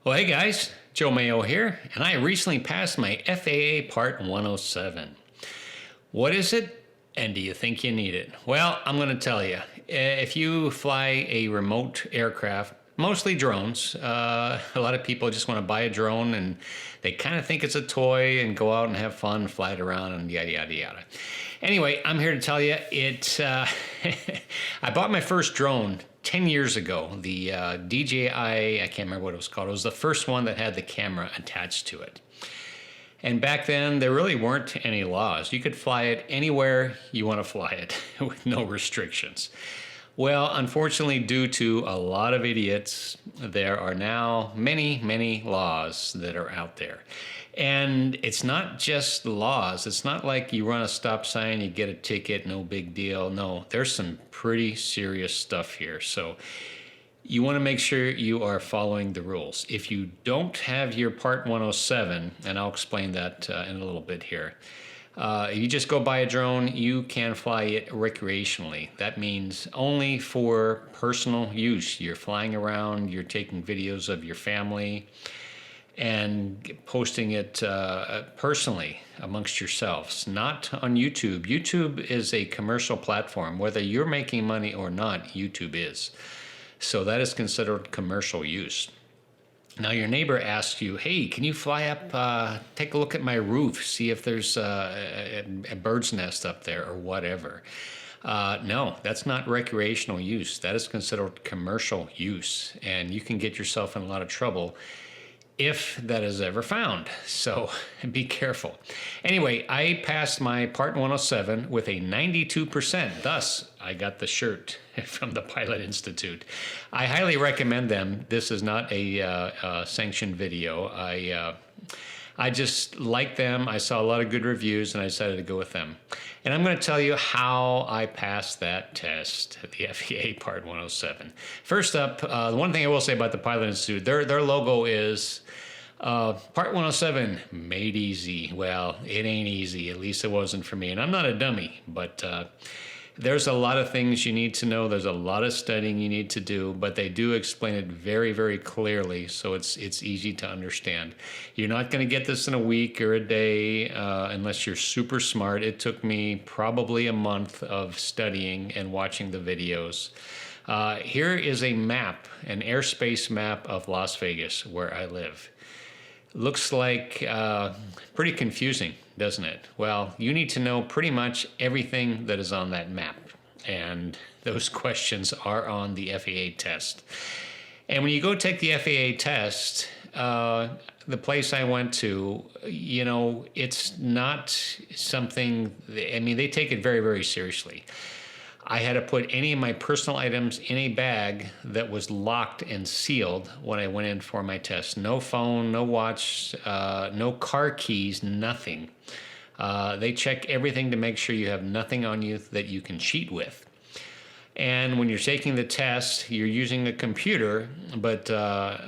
Well, hey guys, Joe Mayo here, and I recently passed my FAA Part 107. What is it, and do you think you need it? Well, I'm going to tell you. If you fly a remote aircraft, mostly drones, a lot of people just want to buy a drone and they kind of think it's a toy and go out and have fun, fly it around, and yada, yada, yada. Anyway, I'm here to tell you I bought my first drone 10 years ago, the DJI, I can't remember what it was called. It was the first one that had the camera attached to it. And back then, there really weren't any laws. You could fly it anywhere you want to fly it with no restrictions. Well, unfortunately, due to a lot of idiots, there are now many, many laws that are out there. And it's not just laws. It's not like you run a stop sign, you get a ticket, no big deal. No, there's some pretty serious stuff here. So you want to make sure you are following the rules. If you don't have your Part 107, and I'll explain that in a little bit here, if you just go buy a drone, you can fly it recreationally. That means only for personal use. You're flying around, you're taking videos of your family, and posting it personally amongst yourselves, not on YouTube. YouTube is a commercial platform. Whether you're making money or not, YouTube is. So that is considered commercial use. Now your neighbor asks you, hey, can you fly up, take a look at my roof, see if there's a bird's nest up there or whatever. No, that's not recreational use. That is considered commercial use, and you can get yourself in a lot of trouble if that is ever found. So be careful. Anyway, I passed my Part 107 with a 92%. Thus, I got the shirt from the Pilot Institute. I highly recommend them. This is not a sanctioned video. I just like them. I saw a lot of good reviews and I decided to go with them. And I'm going to tell you how I passed that test at the FAA Part 107. First up, the one thing I will say about the Pilot Institute, their logo is Part 107, made easy. Well, it ain't easy. At least it wasn't for me. And I'm not a dummy, but there's a lot of things you need to know. There's a lot of studying you need to do, but they do explain it very, very clearly, so it's easy to understand. You're not going to get this in a week or a day unless you're super smart. It took me probably a month of studying and watching the videos. Here is a map, an airspace map of Las Vegas, where I live. Looks like pretty confusing, doesn't it? Well, you need to know pretty much everything that is on that map. And those questions are on the FAA test. And when you go take the FAA test, the place I went to, you know, it's not something, I mean, they take it very, very seriously. I had to put any of my personal items in a bag that was locked and sealed when I went in for my test. No phone, no watch, no car keys, nothing. They check everything to make sure you have nothing on you that you can cheat with. And when you're taking the test, you're using a computer, but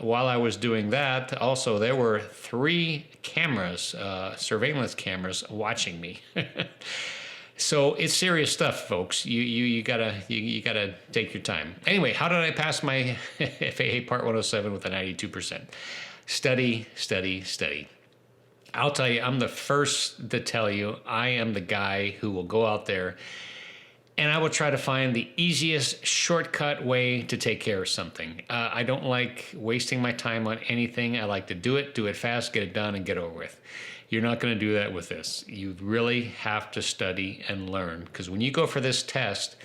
while I was doing that, also there were 3 cameras, surveillance cameras, watching me. So it's serious stuff, folks. You gotta take your time. Anyway, how did I pass my FAA Part 107 with a 92%? Study, study, study. I'll tell you, I'm the first to tell you, I am the guy who will go out there and I will try to find the easiest shortcut way to take care of something. I don't like wasting my time on anything. I like to do it fast, get it done, and get over with. You're not going to do that with this. You really have to study and learn, because when you go for this test,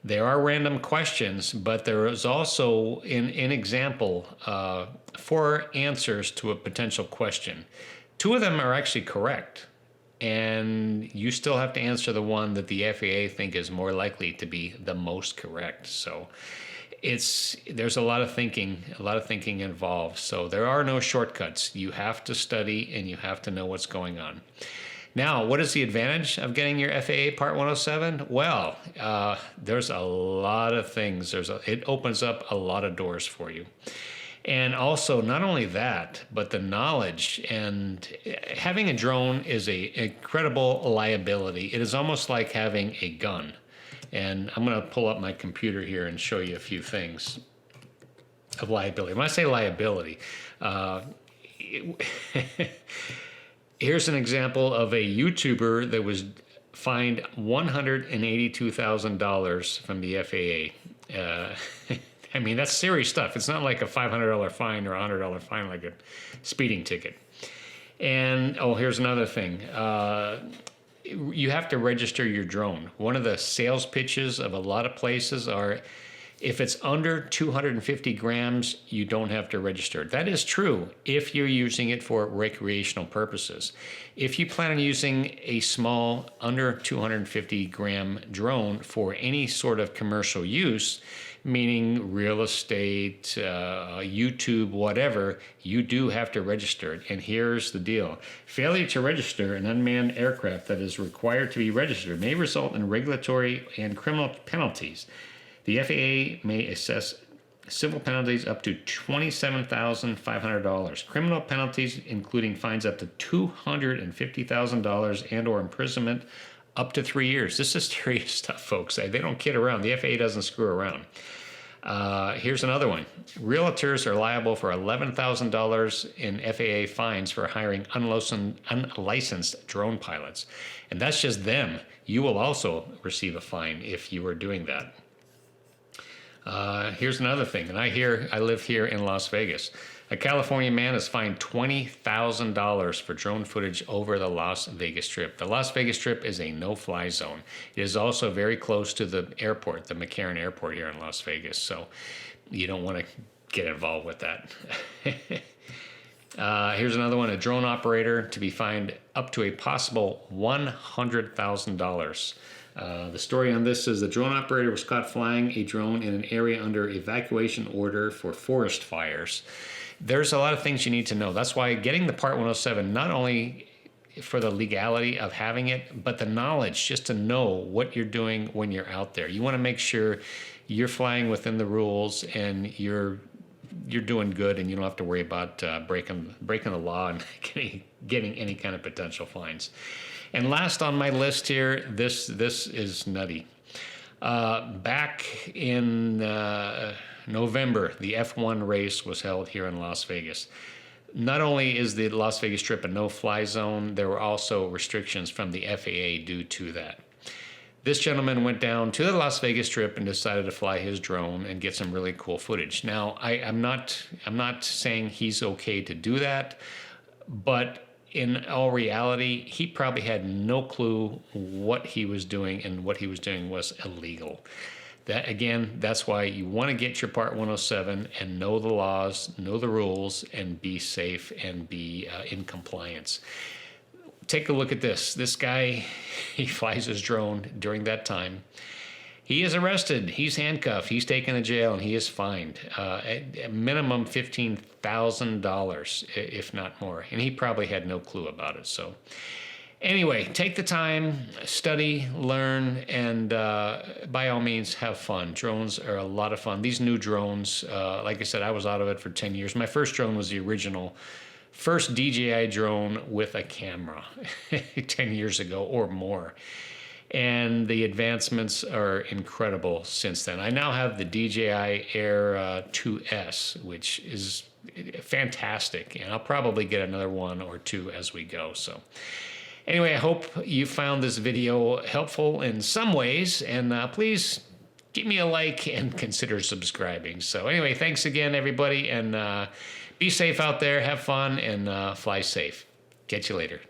there are random questions, but there is also, in example, 4 answers to a potential question. 2 of them are actually correct, and you still have to answer the one that the FAA think is more likely to be the most correct. So there's a lot of thinking involved. So there are no shortcuts. You have to study and you have to know what's going on. Now, what is the advantage of getting your FAA Part 107? Well, there's a lot of things. It opens up a lot of doors for you. And also, not only that, but the knowledge. And having a drone is an incredible liability. It is almost like having a gun. And I'm going to pull up my computer here and show you a few things. of liability. When I say liability, here's an example of a YouTuber that was fined $182,000 from the FAA. I mean, that's serious stuff. It's not like a $500 fine or a $100 fine like a speeding ticket. And, oh, here's another thing. You have to register your drone. One of the sales pitches of a lot of places are, if it's under 250 grams, you don't have to register. That is true if you're using it for recreational purposes. If you plan on using a small, under 250 gram drone for any sort of commercial use, meaning real estate, YouTube, whatever, you do have to register it. And here's the deal. Failure to register an unmanned aircraft that is required to be registered may result in regulatory and criminal penalties. The FAA may assess civil penalties up to $27,500. Criminal penalties, including fines up to $250,000 and or imprisonment up to 3 years. This is serious stuff, folks. They don't kid around. The FAA doesn't screw around. Here's another one. Realtors are liable for $11,000 in FAA fines for hiring unlicensed drone pilots. And that's just them. You will also receive a fine if you are doing that. Here's another thing, and I live here in Las Vegas. A California man is fined $20,000 for drone footage over the Las Vegas Strip. The Las Vegas Strip is a no-fly zone. It is also very close to the airport, the McCarran Airport here in Las Vegas, so you don't want to get involved with that. Here's another one, a drone operator to be fined up to a possible $100,000. The story on this is the drone operator was caught flying a drone in an area under evacuation order for forest fires. There's a lot of things you need to know. That's why getting the Part 107, not only for the legality of having it, but the knowledge just to know what you're doing when you're out there. You want to make sure you're flying within the rules and you're doing good, and you don't have to worry about breaking the law and getting any kind of potential fines. And last on my list here, this is nutty. Back in November, the F1 race was held here in Las Vegas. Not only is the Las Vegas Strip a no-fly zone, there were also restrictions from the FAA due to that. This gentleman went down to the Las Vegas Strip and decided to fly his drone and get some really cool footage. Now, I'm not saying he's okay to do that, but in all reality, he probably had no clue what he was doing, and what he was doing was illegal. That, again, that's why you want to get your Part 107 and know the laws, know the rules, and be safe and be in compliance. Take a look at this. This guy, he flies his drone during that time. He is arrested. He's handcuffed. He's taken to jail, and he is fined at minimum $15,000, if not more. And he probably had no clue about it. So anyway, take the time, study, learn, and by all means, have fun. Drones are a lot of fun. These new drones, like I said, I was out of it for 10 years. My first drone was the original first DJI drone with a camera 10 years ago or more. And the advancements are incredible since then. I now have the DJI Air 2S, which is fantastic, and I'll probably get another one or two as we go. So anyway, I hope you found this video helpful in some ways, and please give me a like and consider subscribing. So anyway, thanks again, everybody, and be safe out there, have fun, and fly safe. Catch you later.